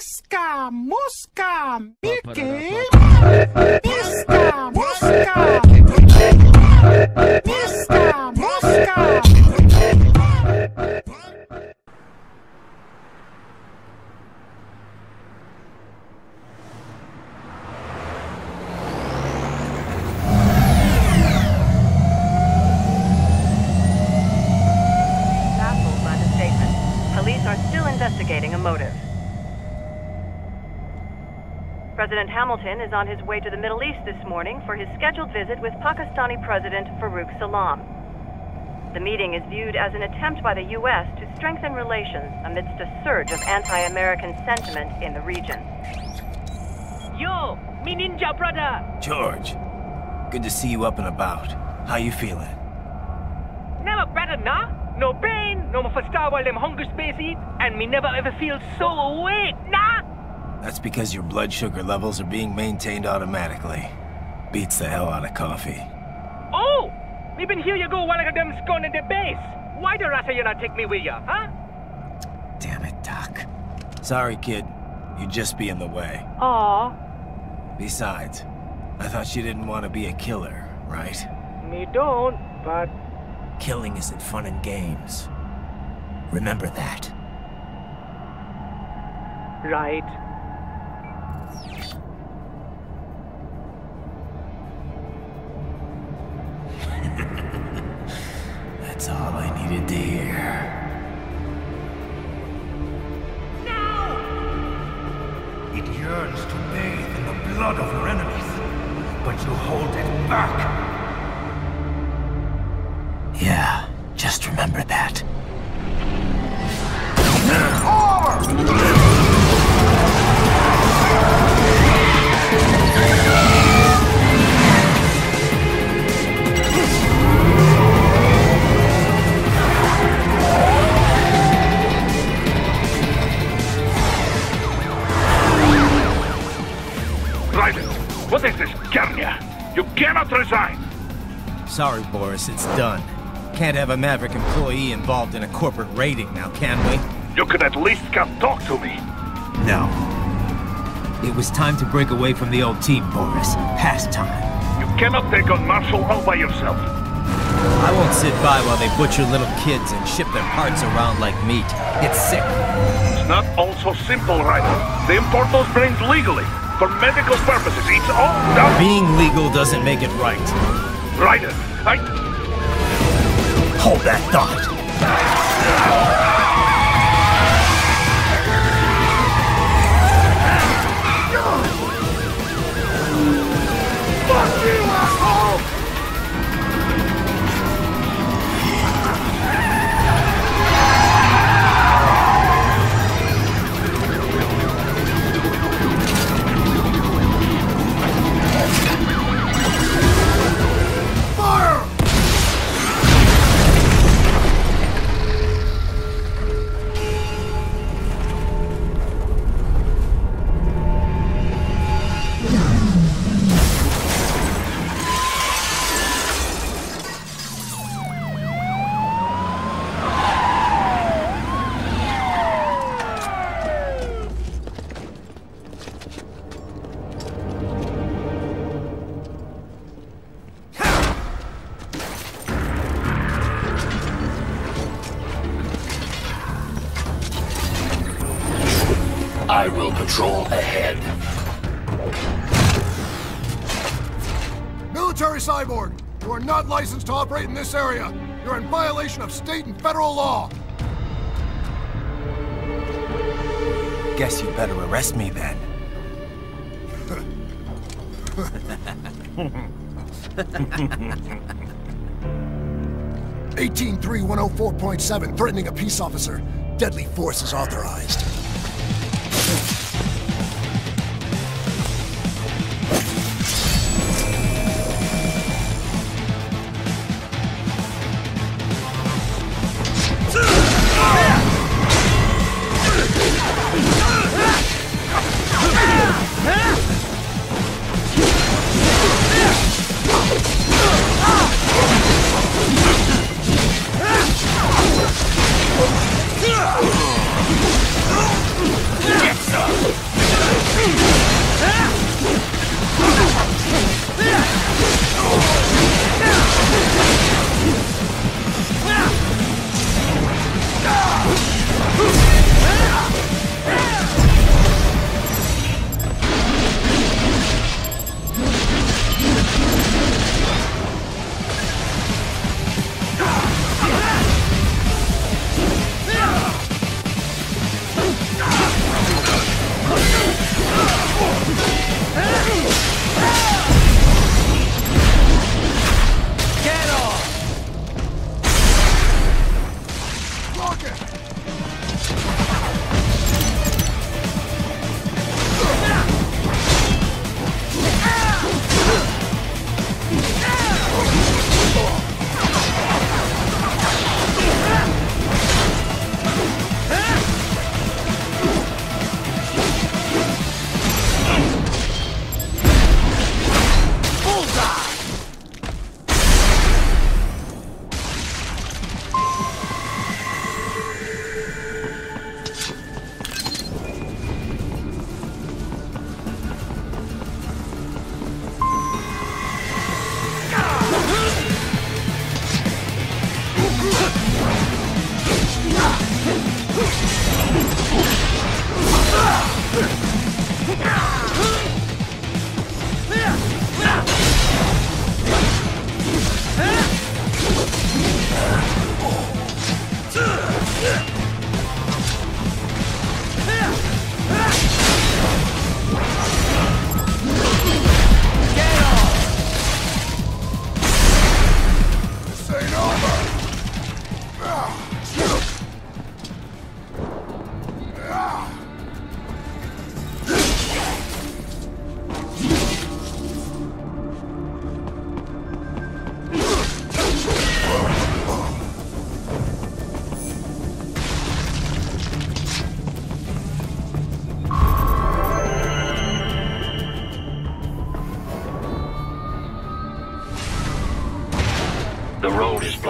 Miska, Muska, Mickey. Miska, Muska. Miska, Muska. Police are still investigating a motive. President Hamilton is on his way to the Middle East this morning for his scheduled visit with Pakistani President Farouk Salam. The meeting is viewed as an attempt by the U.S. to strengthen relations amidst a surge of anti-American sentiment in the region. Yo, me ninja brother! George, good to see you up and about. How you feeling? Never better, nah? No pain, no more star while them hunger space eat, and me never ever feel so awake, nah? That's because your blood sugar levels are being maintained automatically. Beats the hell out of coffee. Oh! Me been here you go while I got them scone in the base. Why the rasa you not take me with ya, huh? Damn it, Doc. Sorry, kid. You'd just be in the way. Aw. Besides, I thought you didn't want to be a killer, right? Me don't, but... Killing isn't fun and games. Remember that. Right. That's all I needed to hear. No! It yearns to bathe in the blood of your enemies, but you hold it back. Yeah, just remember that. Private, what is this, Garnia? You cannot resign! Sorry, Boris, it's done. Can't have a Maverick employee involved in a corporate raiding now, can we? You could at least come talk to me. No. It was time to break away from the old team, Boris. Past time. You cannot take on Marshall all by yourself. I won't sit by while they butcher little kids and ship their parts around like meat. It's sick. It's not all so simple, Ryder. They import those brains legally. For medical purposes, it's all done. Being legal doesn't make it right. Ryder, Hold that thought. Fuck you, asshole! I will patrol ahead. Military cyborg, you are not licensed to operate in this area. You're in violation of state and federal law. Guess you better arrest me then. 18-3104.7, threatening a peace officer. Deadly force is authorized.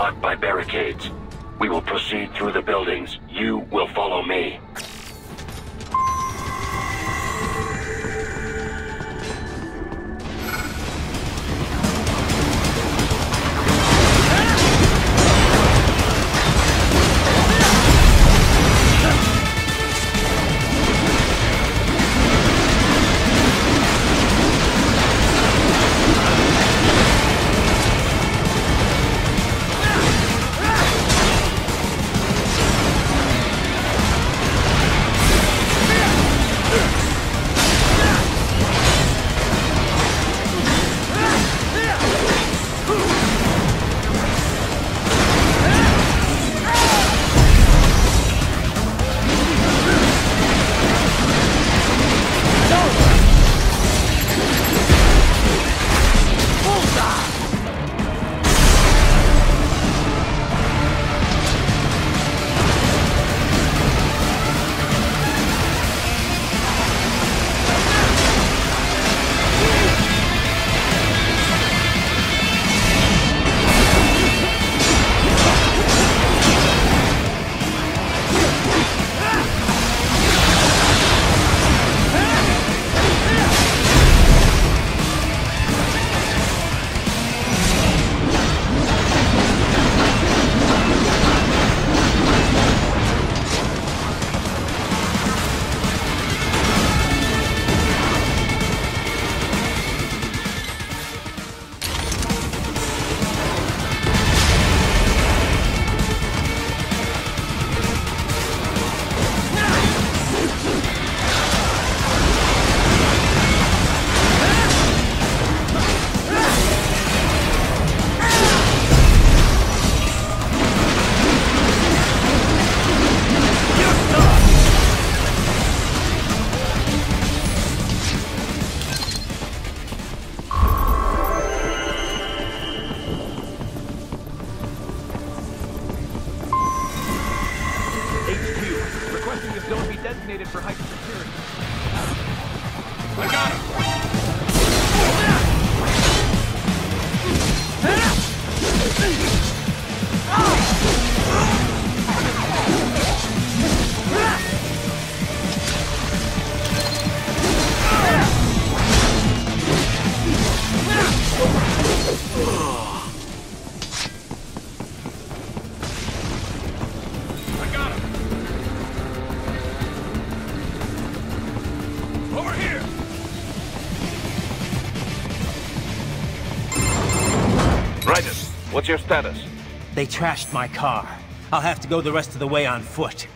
blocked by barricades. We will proceed through the buildings. You will follow me. designated for heightened security. I got him! What's your status? They trashed my car. I'll have to go the rest of the way on foot.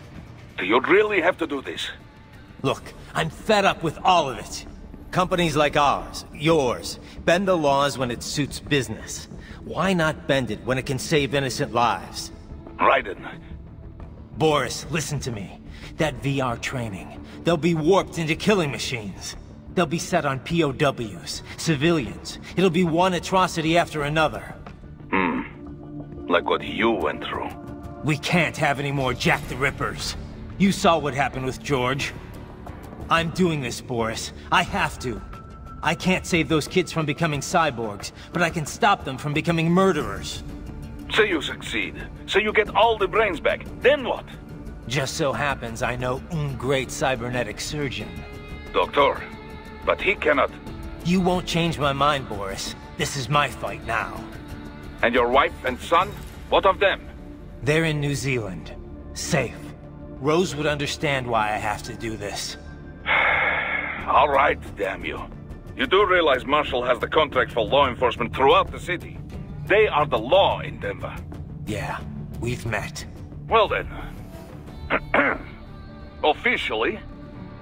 Do you really have to do this? Look, I'm fed up with all of it. Companies like ours, yours, bend the laws when it suits business. Why not bend it when it can save innocent lives? Raiden. Boris, listen to me. That VR training, they'll be warped into killing machines. They'll be set on POWs, civilians. It'll be one atrocity after another. Like what you went through. We can't have any more Jack the Rippers. You saw what happened with George. I'm doing this, Boris. I have to. I can't save those kids from becoming cyborgs, but I can stop them from becoming murderers. Say you succeed. Say you get all the brains back. Then what? Just so happens I know un great cybernetic surgeon. Doctor. But he cannot... You won't change my mind, Boris. This is my fight now. And your wife and son? What of them? They're in New Zealand. Safe. Rose would understand why I have to do this. All right, damn you. You do realize Marshall has the contract for law enforcement throughout the city. They are the law in Denver. Yeah, we've met. Well then. Officially,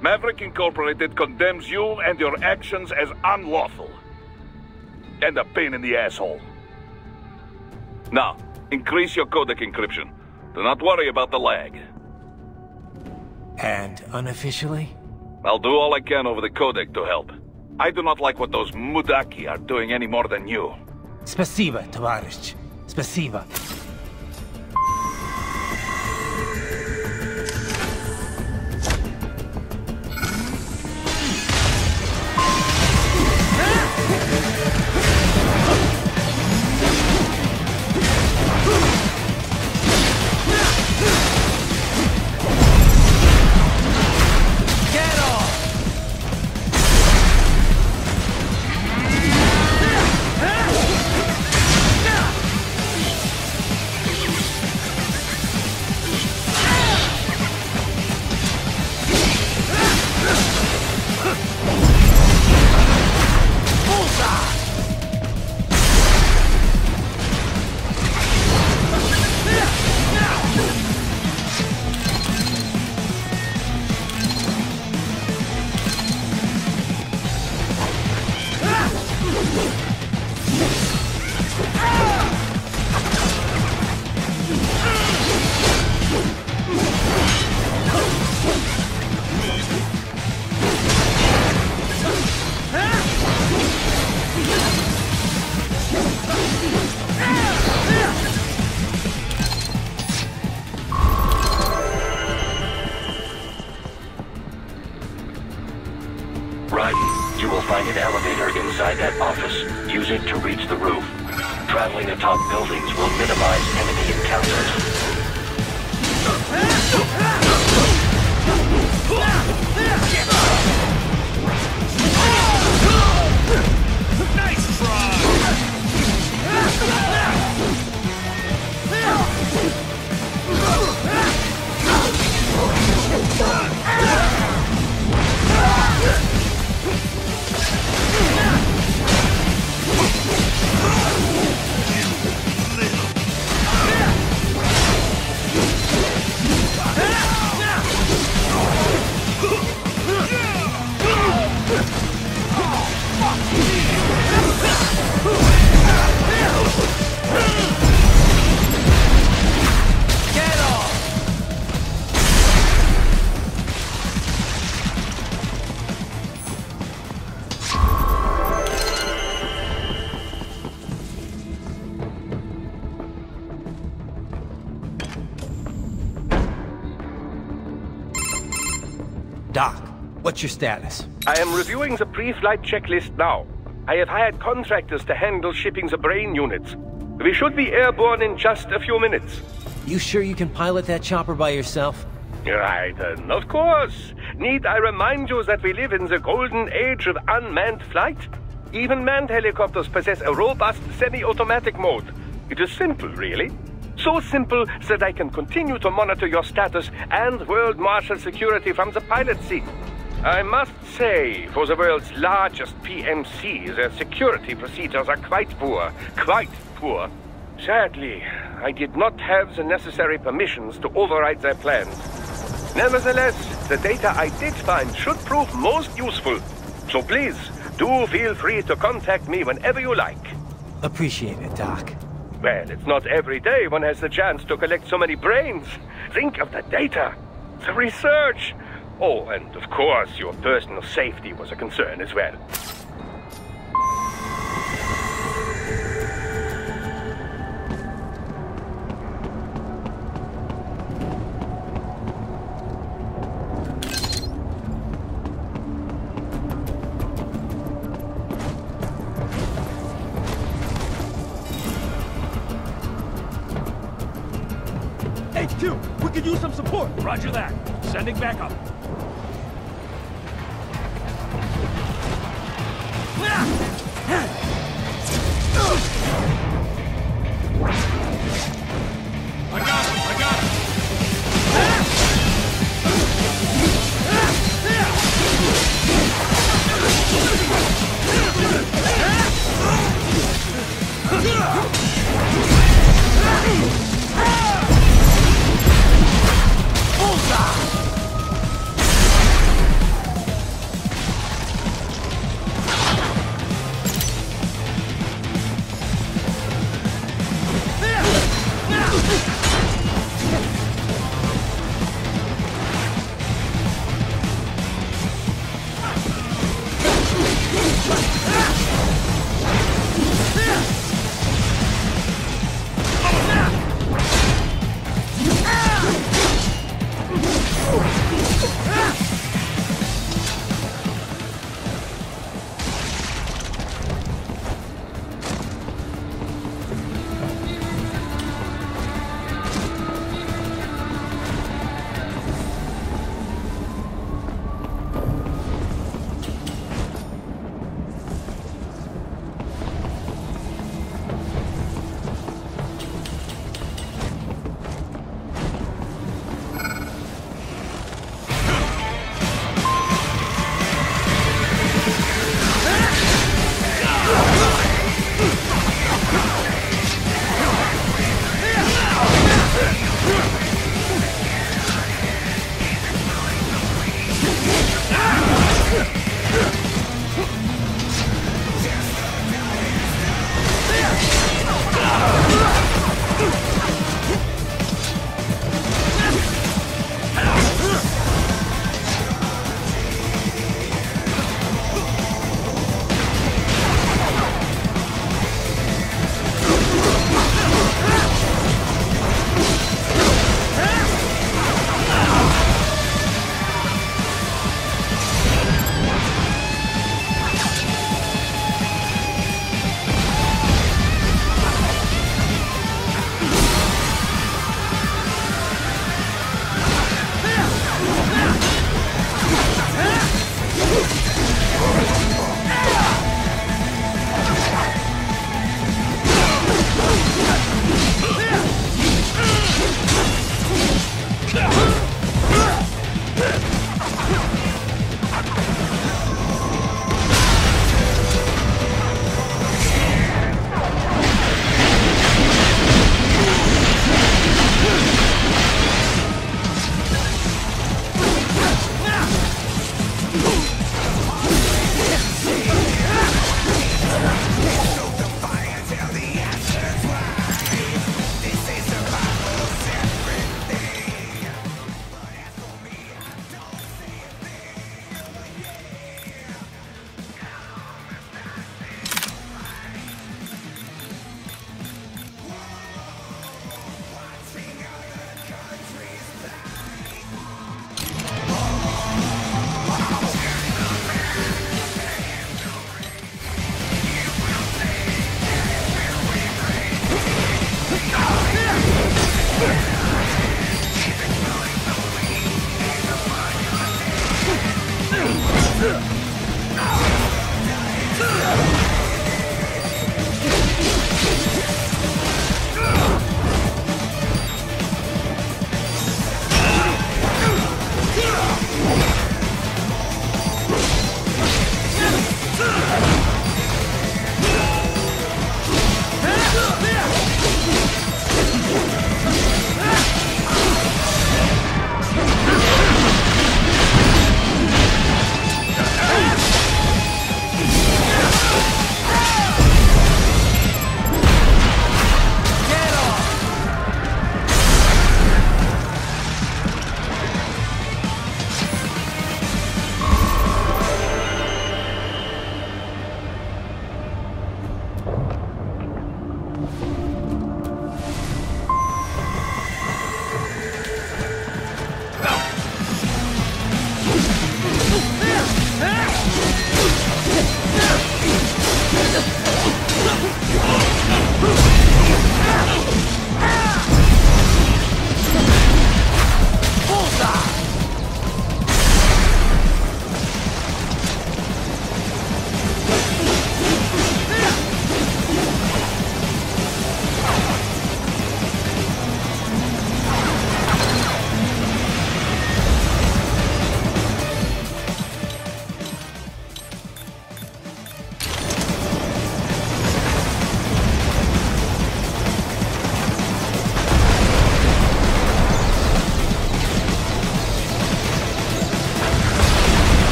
Maverick Incorporated condemns you and your actions as unlawful. And a pain in the asshole. Now, increase your codec encryption. Do not worry about the lag. And unofficially? I'll do all I can over the codec to help. I do not like what those Mudaki are doing any more than you. Spasiba, Tavarish. Spasiba. Ryden, you will find an elevator inside that office. Use it to reach the roof. Traveling atop buildings will minimize enemy encounters. Nice try! Doc, what's your status? I am reviewing the pre-flight checklist now. I have hired contractors to handle shipping the brain units. We should be airborne in just a few minutes. You sure you can pilot that chopper by yourself? Right, of course. Need I remind you that we live in the golden age of unmanned flight? Even manned helicopters possess a robust semi-automatic mode. It is simple, really. So simple that I can continue to monitor your status and world marshal security from the pilot seat. I must say, for the world's largest PMC, their security procedures are quite poor. Quite poor. Sadly, I did not have the necessary permissions to override their plans. Nevertheless, the data I did find should prove most useful. So please, do feel free to contact me whenever you like. Appreciate it, Doc. Well, it's not every day one has the chance to collect so many brains. Think of the data, the research. Oh, and of course, your personal safety was a concern as well. HQ, we could use some support. Roger that. Sending backup. I got him.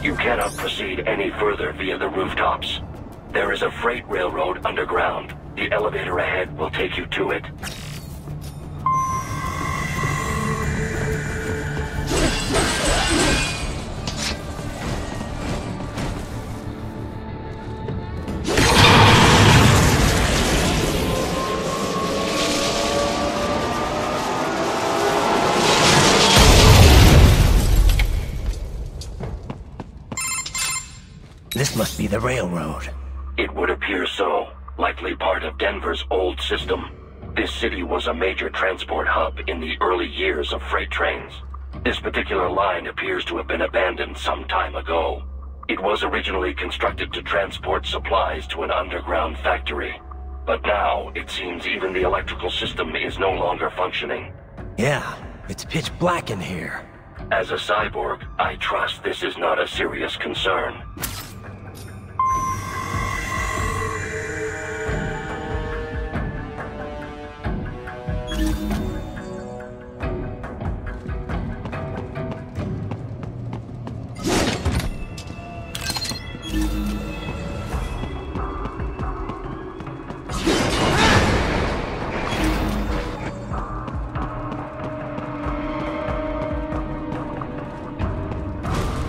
You cannot proceed any further via the rooftops. There is a freight railroad underground. The elevator ahead will take you to it. This must be the railroad. It would appear so. Likely part of Denver's old system. This city was a major transport hub in the early years of freight trains. This particular line appears to have been abandoned some time ago. It was originally constructed to transport supplies to an underground factory. But now, it seems even the electrical system is no longer functioning. Yeah, it's pitch black in here. As a cyborg, I trust this is not a serious concern.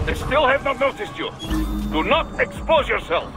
They still have not noticed you. Do not expose yourself.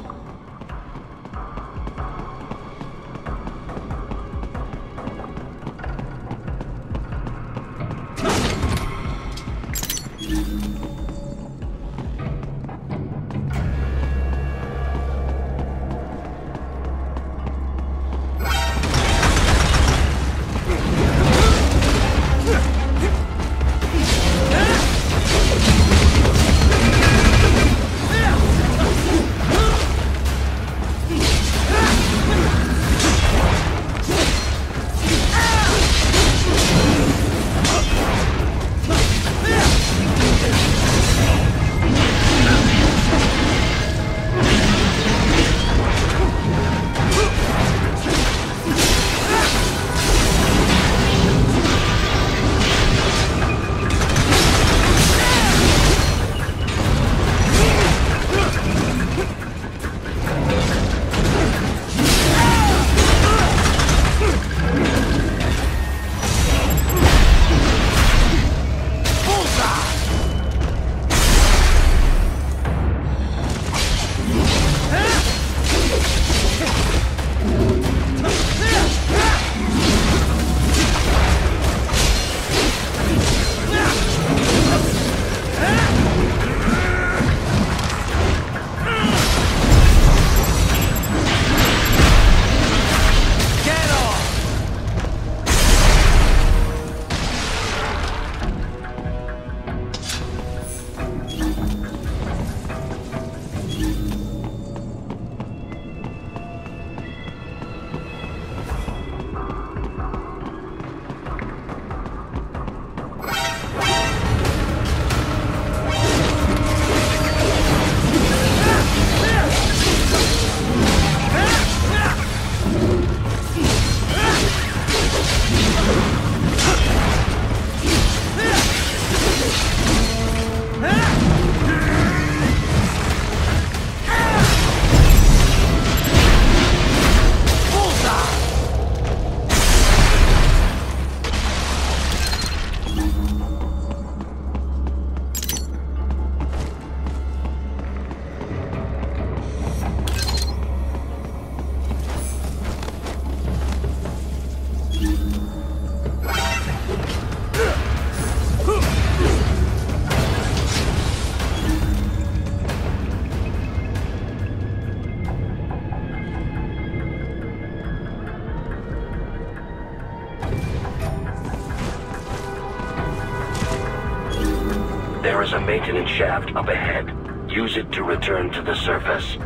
There is a maintenance shaft up ahead. Use it to return to the surface.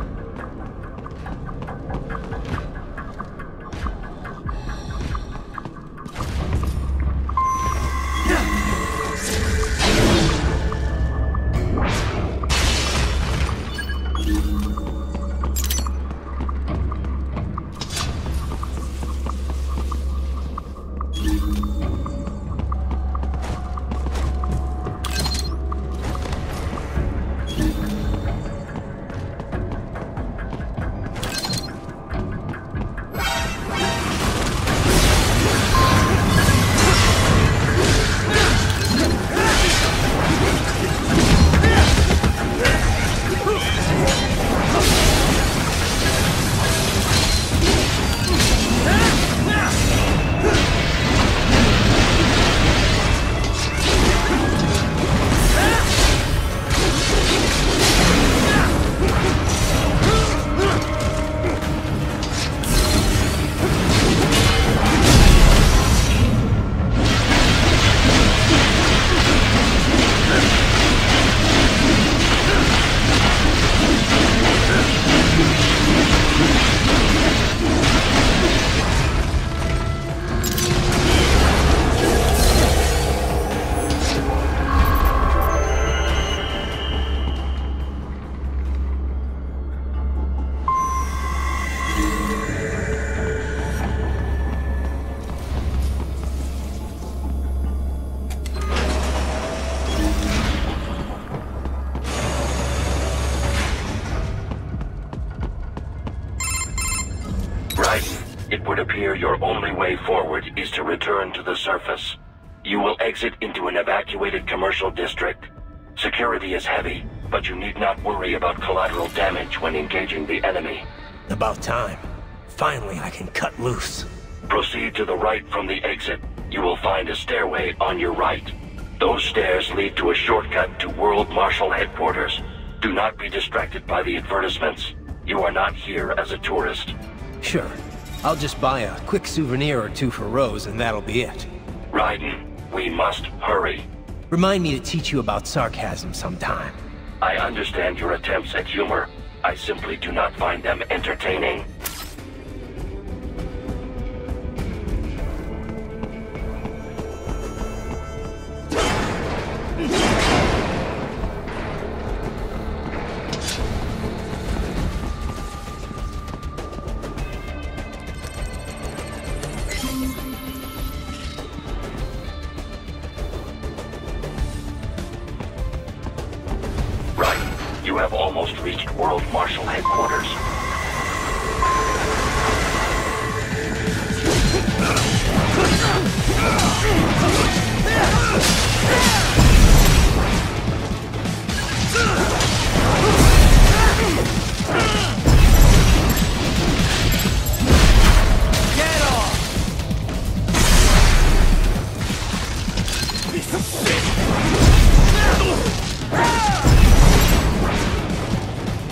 It would appear your only way forward is to return to the surface. You will exit into an evacuated commercial district. Security is heavy, but you need not worry about collateral damage when engaging the enemy. About time. Finally, I can cut loose. Proceed to the right from the exit. You will find a stairway on your right. Those stairs lead to a shortcut to World Marshal Headquarters. Do not be distracted by the advertisements. You are not here as a tourist. Sure. I'll just buy a quick souvenir or two for Rose, and that'll be it. Raiden, we must hurry. Remind me to teach you about sarcasm sometime. I understand your attempts at humor. I simply do not find them entertaining. You have almost reached World Marshal Headquarters. Get off!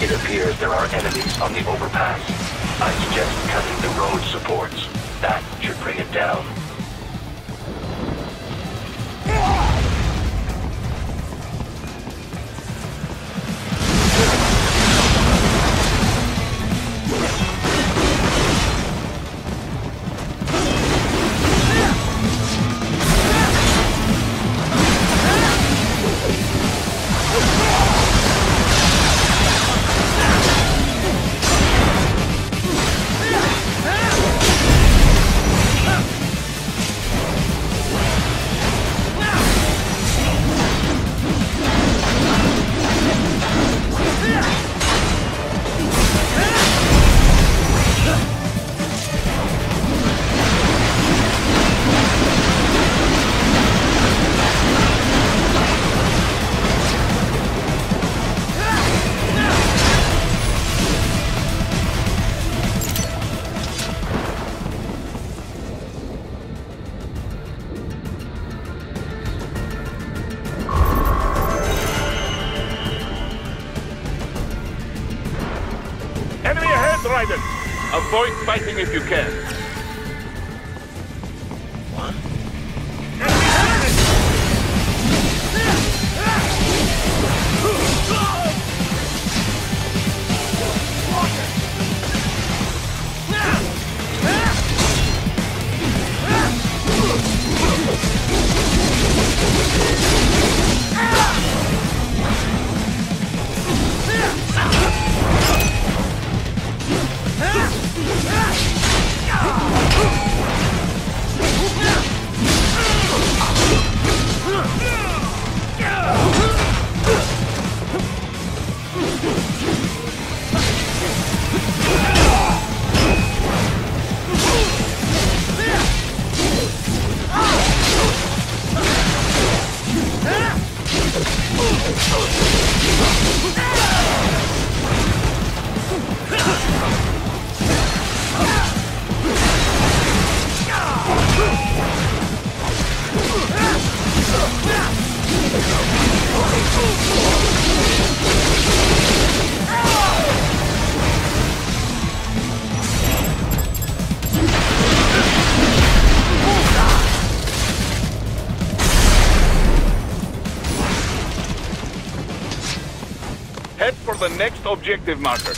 It appears there are enemies on the overpass. I suggest cutting the road supports. That should bring it down. Raiden, avoid fighting if you can. the next objective marker.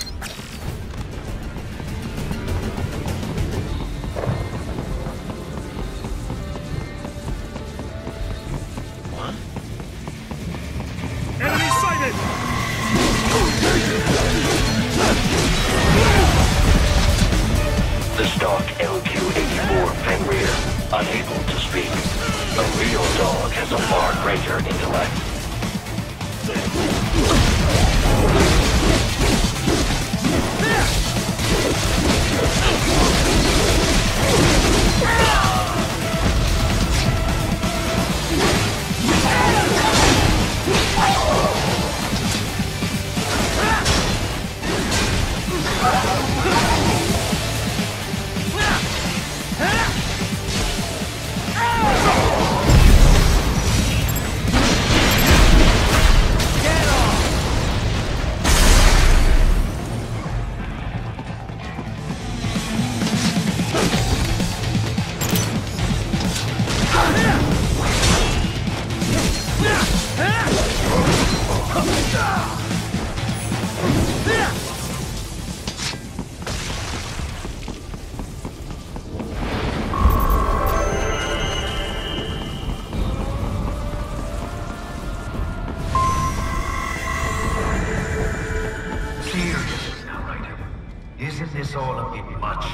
Enemy sighted! The stock LQ-84 Fenrir, unable to speak. A real dog has a far greater intellect. Seriously now, Ryder. Isn't this all a bit much?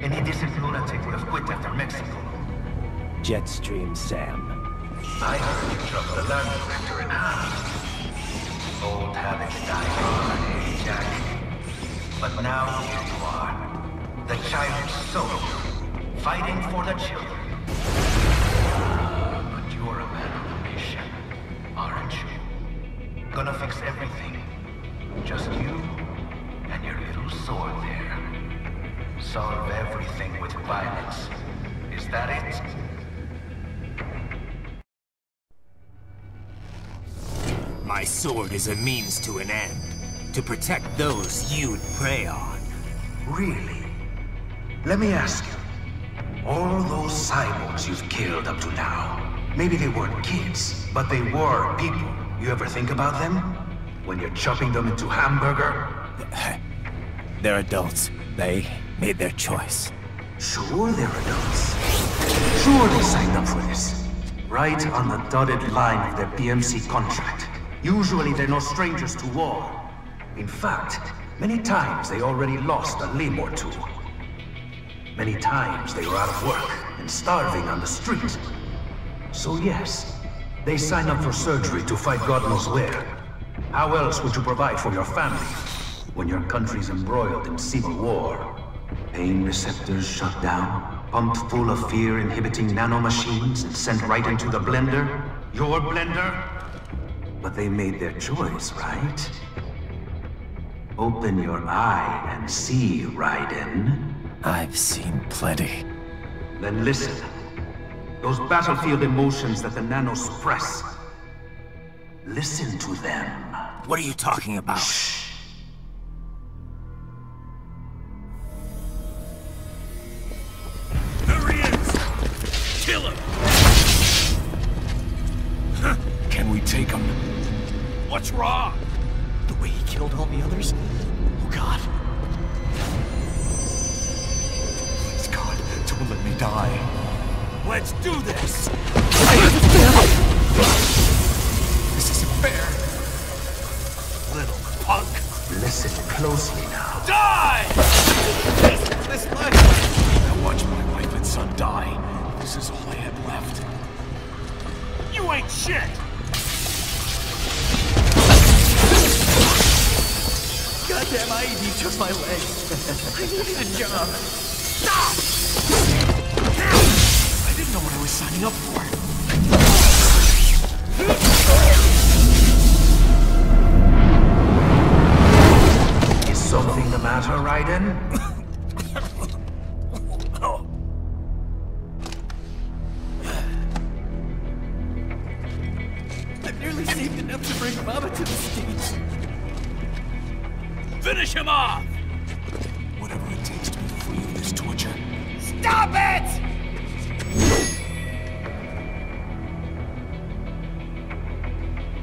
Any decent lunatic would have quit after Mexico. Jetstream, Sam. I heard you dropped the land director in half. Old habits die hard, eh, Jack? But now here you are. The child's soul. Fighting for the children. But you're a man on a mission, aren't you? Gonna fix everything. Just you and your little sword there. Solve everything with violence. Is that it? My sword is a means to an end. To protect those you'd prey on. Really? Let me ask you. All those cyborgs you've killed up to now, maybe they weren't kids, but they were people. You ever think about them? When you're chopping them into hamburger? They're adults. They made their choice. Sure they're adults. Sure they signed up for this. Right on the dotted line of their BMC contract. Usually they're no strangers to war. In fact, many times they already lost a limb or two. Many times they were out of work and starving on the street. So yes, they sign up for surgery to fight God knows where. How else would you provide for your family when your country's embroiled in civil war? Pain receptors shut down, pumped full of fear-inhibiting nanomachines and sent right into the blender? Your blender? But they made their choice, right? Open your eye and see, Raiden. I've seen plenty. Then listen. Those battlefield emotions that the nanos suppress. Listen to them. What are you talking about? Shh. There he is! Kill him! Can we take him? What's wrong? The way he killed all the others? Oh God. Please, God, don't let me die. Let's do this! This isn't fair. Little punk. Listen closely now. Die! This life. I watched my wife and son die. This is all I had left. You ain't shit! Goddamn IED took my leg. I needed a job. Stop! I didn't know what I was signing up for. Is something the matter, Raiden? I've nearly saved enough to bring Mama to the States. Finish him off! Whatever it takes to be free of this torture. Stop it!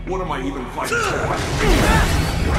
What am I even fighting for?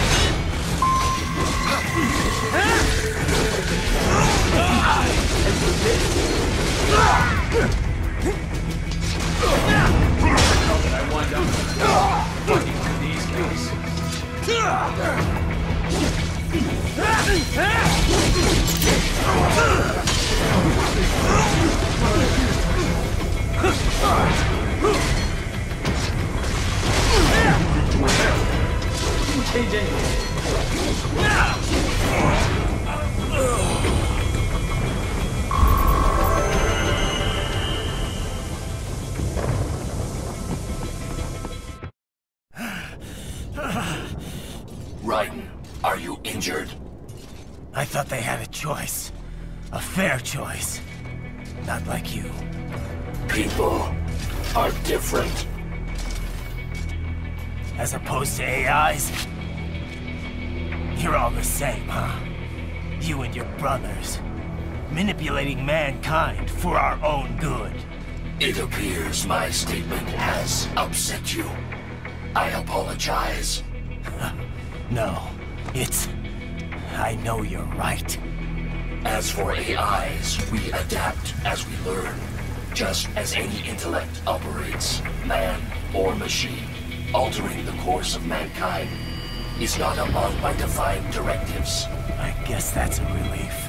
Raiden, are you injured? I thought they had a choice. A fair choice. Not like you. People are different. As opposed to AIs? You're all the same, huh? You and your brothers. Manipulating mankind for our own good. It appears my statement has upset you. I apologize. No, it's... I know you're right. As for AIs, we adapt as we learn. Just as any intellect operates, man or machine. Altering the course of mankind is not among my defined directives. I guess that's a relief.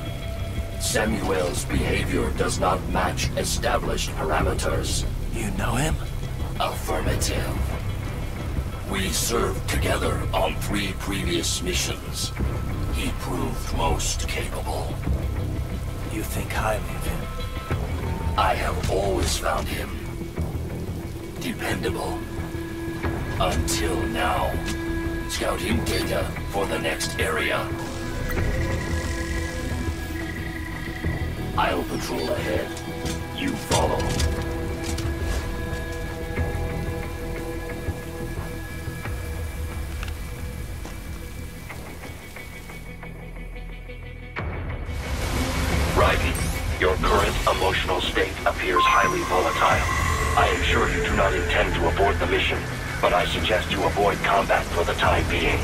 Samuel's behavior does not match established parameters. You know him? Affirmative. We served together on 3 previous missions. He proved most capable. You think highly of him? I have always found him dependable. Until now. Scouting data for the next area. I'll patrol ahead. You follow. Raiden, your current emotional state appears highly volatile. I am sure you do not intend to abort the mission, but I suggest you avoid combat for the time being.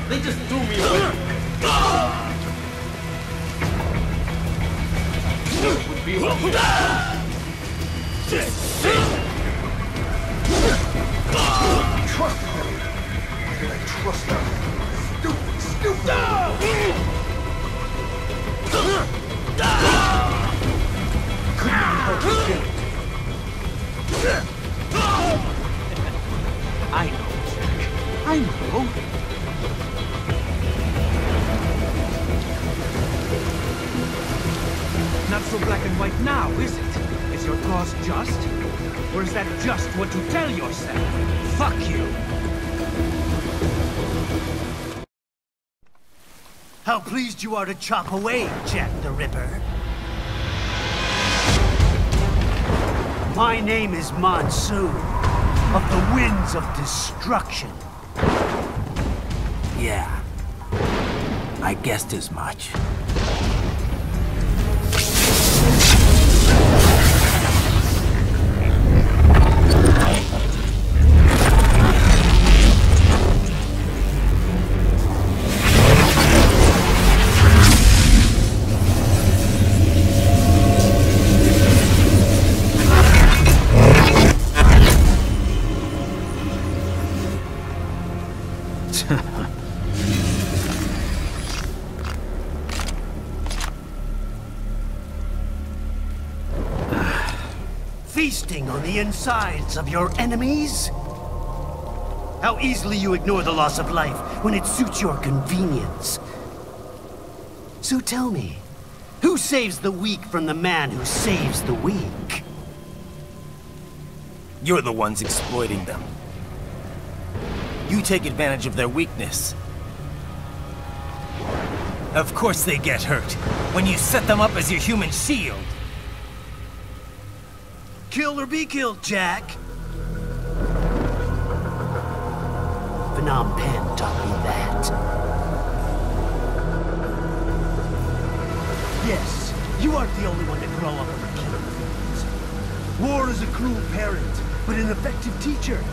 They just threw me away. It would be like trust them. Why did I trust them? Stupid. Couldn't even help you kill it. quite now, is it? Is your cause just? Or is that just what you tell yourself? Fuck you! How pleased you are to chop away, Jack the Ripper. My name is Monsoon, of the Winds of Destruction. Yeah, I guessed as much. Feasting on the insides of your enemies? How easily you ignore the loss of life when it suits your convenience. So tell me, who saves the weak from the man who saves the weak? You're the ones exploiting them. You take advantage of their weakness. Of course they get hurt when you set them up as your human shield. Kill or be killed, Jack. Phnom Penh taught me that. Yes, you aren't the only one to grow up with killing things. War is a cruel parent, but an effective teacher.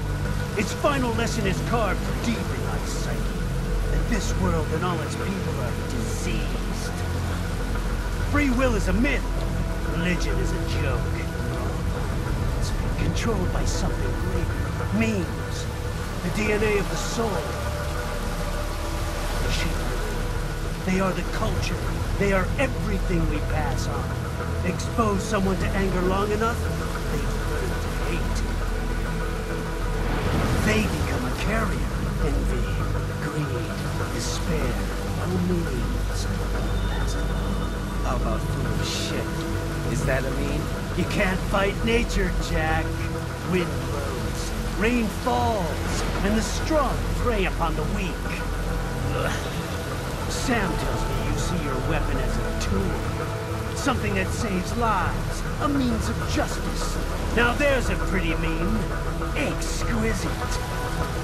Its final lesson is carved deep in my psyche. That this world and all its people are diseased. Free will is a myth. Religion is a joke. Controlled by something greater. Means. The DNA of the soul. The shape. They are the culture. They are everything we pass on. Expose someone to anger long enough, they learn to hate. They become a carrier. Envy, greed, despair, no means. How about foolish shit? Is that a meme? You can't fight nature, Jack. Wind blows, rain falls, and the strong prey upon the weak. Ugh. Sam tells me you see your weapon as a tool. Something that saves lives, a means of justice. Now there's a pretty meme. Exquisite.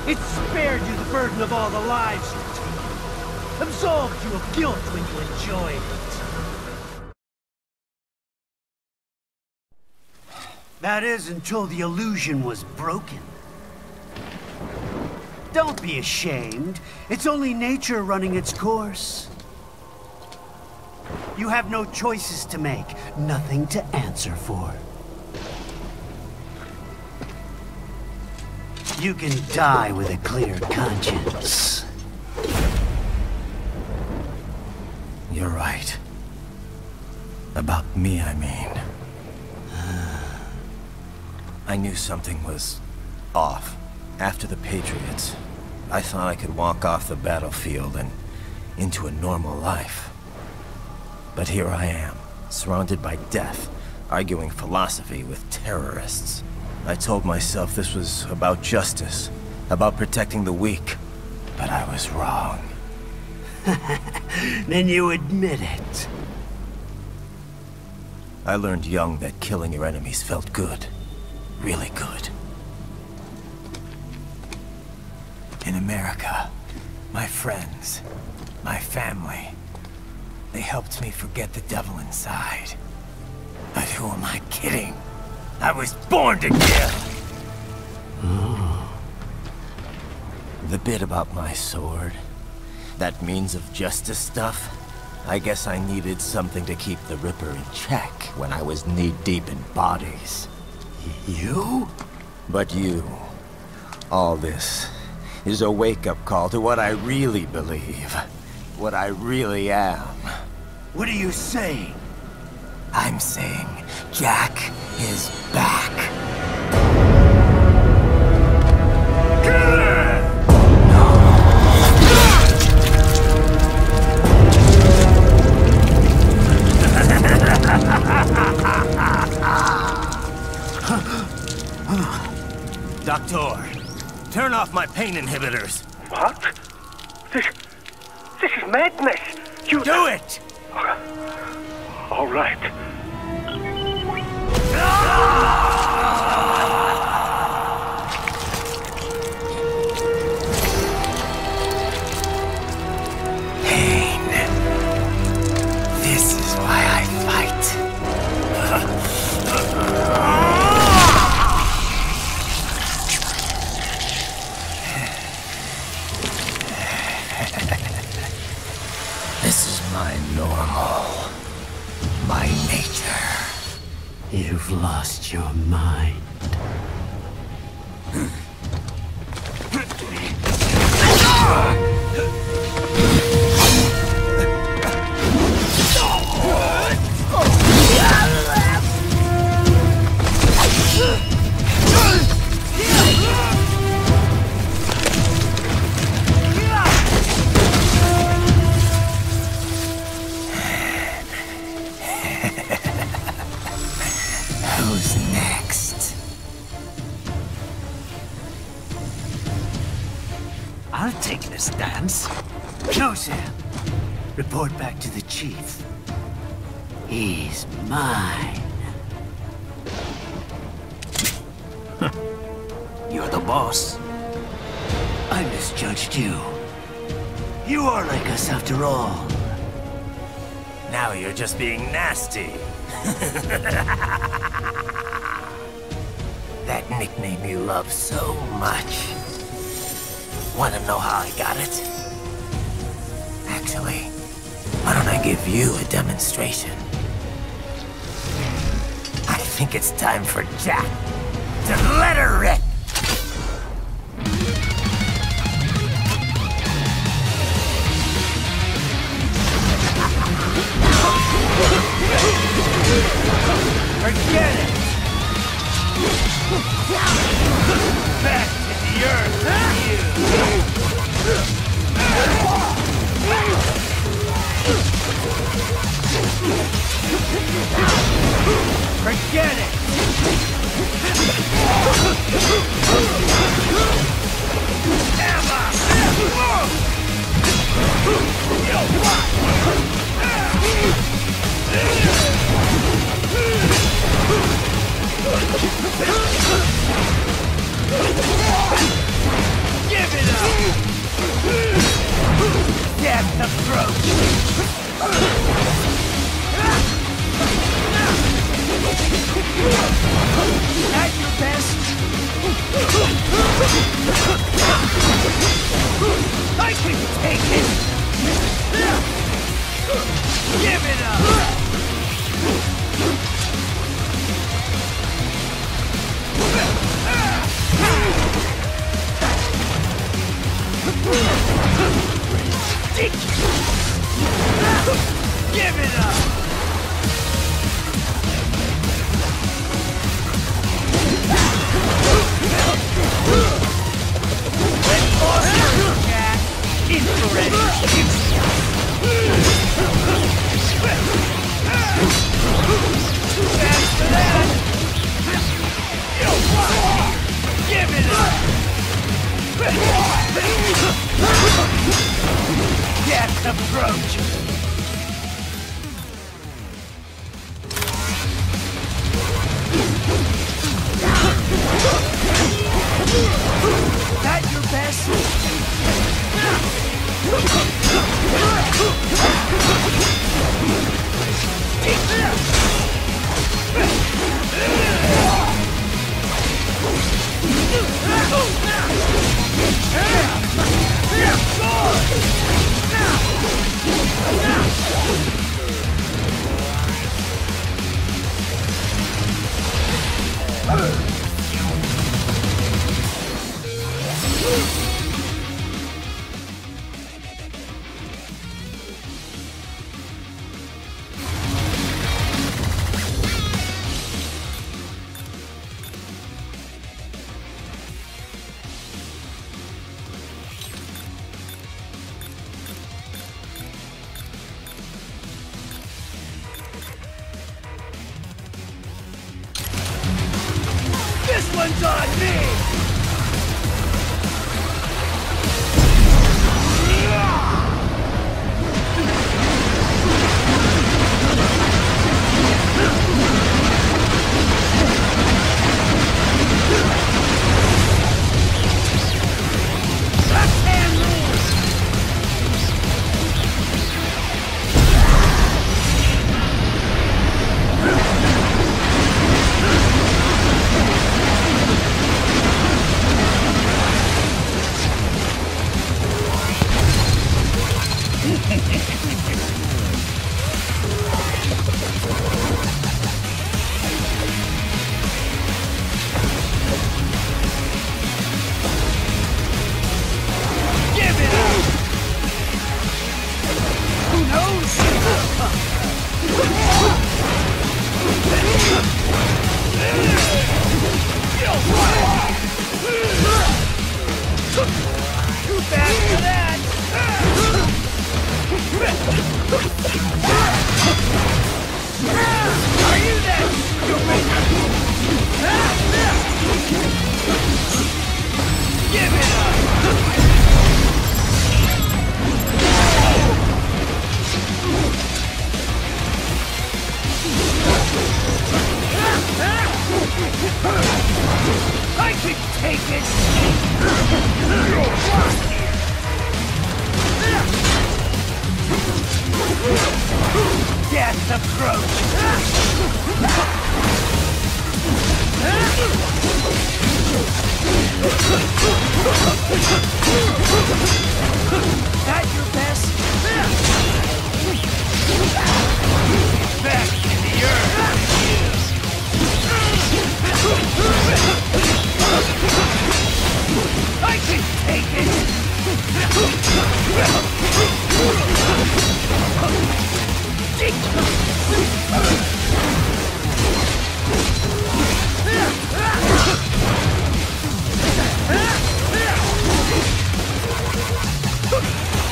It spared you the burden of all the lives you've taken. Absolved you of guilt when you enjoyed it. That is, until the illusion was broken. Don't be ashamed. It's only nature running its course. You have no choices to make, nothing to answer for. You can die with a clear conscience. You're right. About me, I mean. I knew something was off. After the Patriots, I thought I could walk off the battlefield and into a normal life. But here I am, surrounded by death, arguing philosophy with terrorists. I told myself this was about justice, about protecting the weak, but I was wrong. Then you admit it. I learned young that killing your enemies felt good. Really good. In America, my friends, my family, they helped me forget the devil inside. But who am I kidding? I was born to kill! The bit about my sword, that means of justice stuff, I guess I needed something to keep the Ripper in check when I was knee-deep in bodies. You? But you, all this, is a wake-up call to what I really believe. What I really am. What are you saying? I'm saying Jack is back. Ha ha ha ha! off my pain inhibitors. What? This is madness. You do it! All right. Pain. This is why I fight. This is my normal. My nature. You've lost your mind. Who's next? I'll take this dance. No, Sam. Report back to the chief. He's mine. You're the boss. I misjudged you. You are like us after all. Now you're just being nasty. That nickname you love so much. Want to know how I got it? Actually, why don't I give you a demonstration? I think it's time for Jack to let her rip. Forget it! Back to the earth, you! Forget it! Emma! Give it up! Death approach! At your best! I can take it! Give it up! Give it up! Ready for Jack! Infrared! Fast for that! Give it up! Death approach! That your best? This one's on me! Too bad for that! Are you that stupid? Give it up! I can take it! Death approaches! That your best? Back in the earth! I can take it!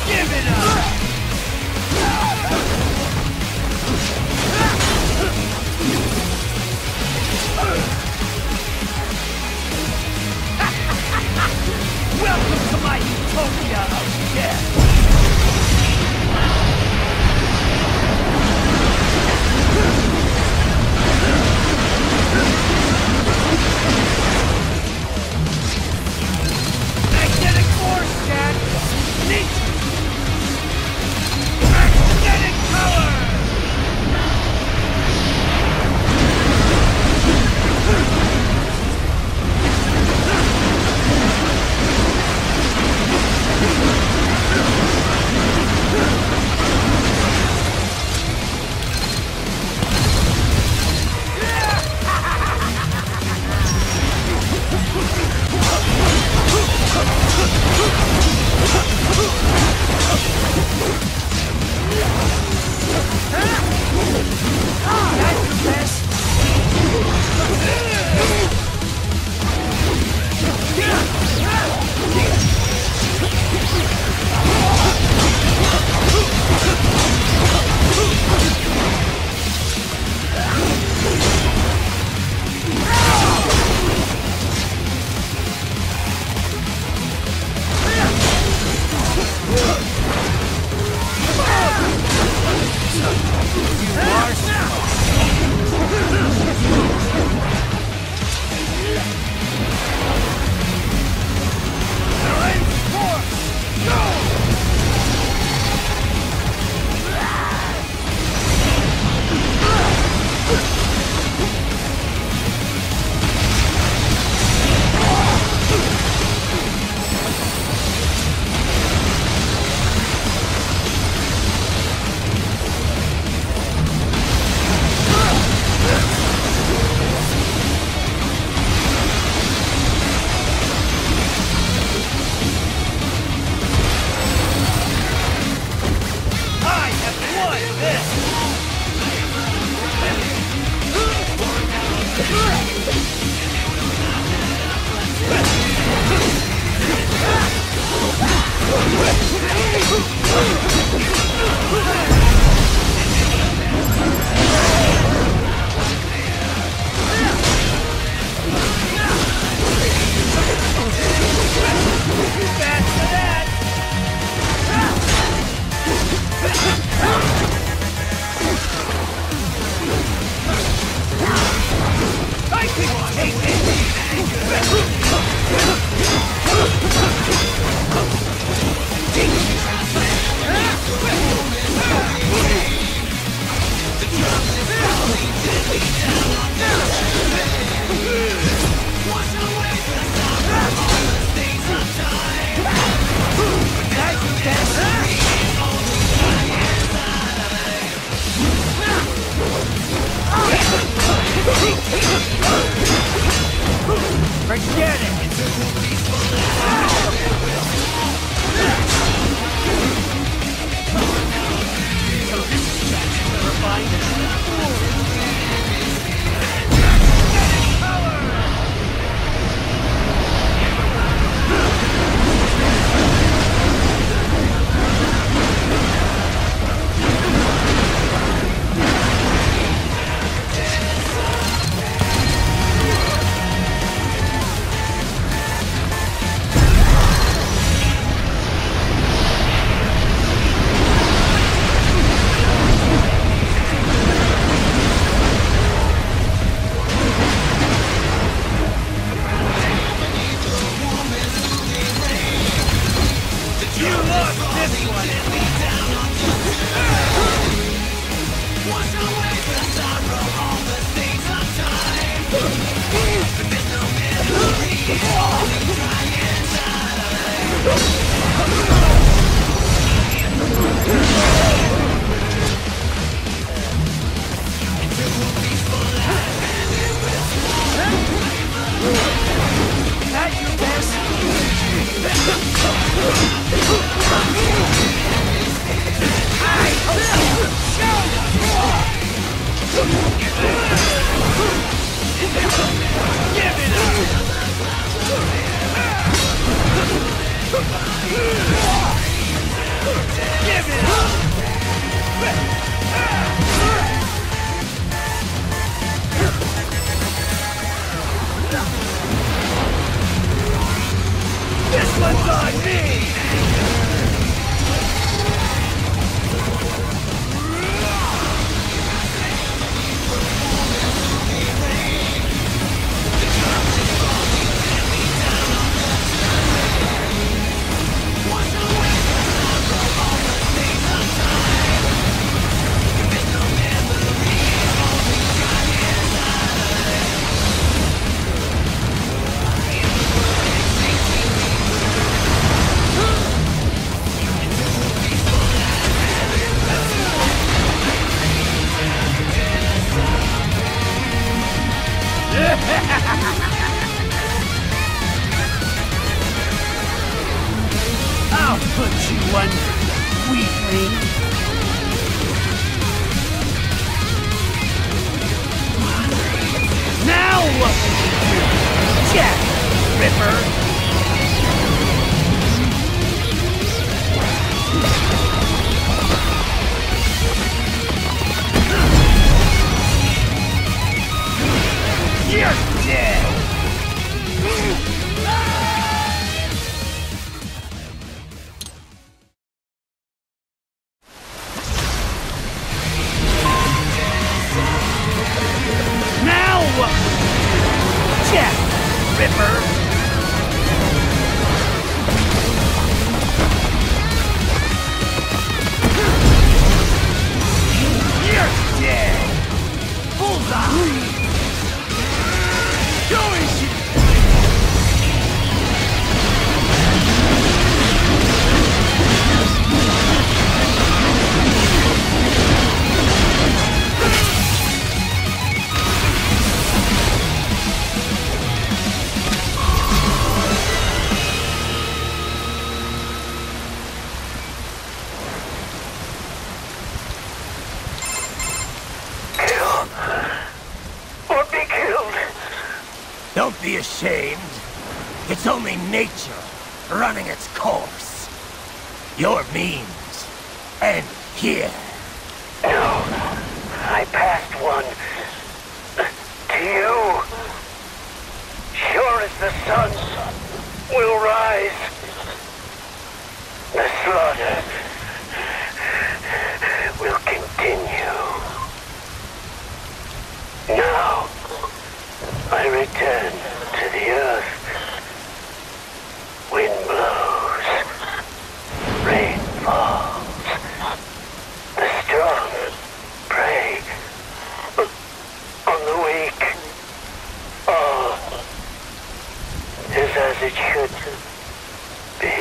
Give it up! Welcome to my utopia of death! Magnetic force, Jack! Nature! Magnetic power! Forget it! weakling. Now what will you do, Jack Ripper? You're dead! Now what will you do, Jack Ripper? You're dead! Bullseye! Doing shit! Don't be ashamed. It's only nature running its course. Your means end here. No, I passed one to you. Sure as the sun will rise, the slaughter will continue. Now, I return to the earth. Wind blows, rain falls. The strong prey on the weak. All is as it should be.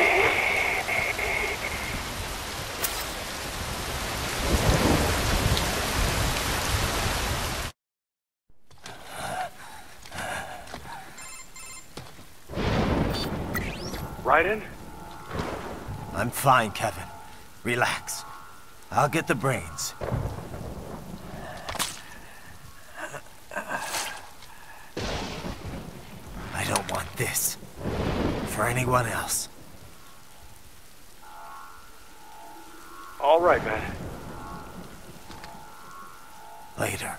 Raiden? I'm fine, Kevin. Relax. I'll get the brains. I don't want this. For anyone else. All right, man. Later.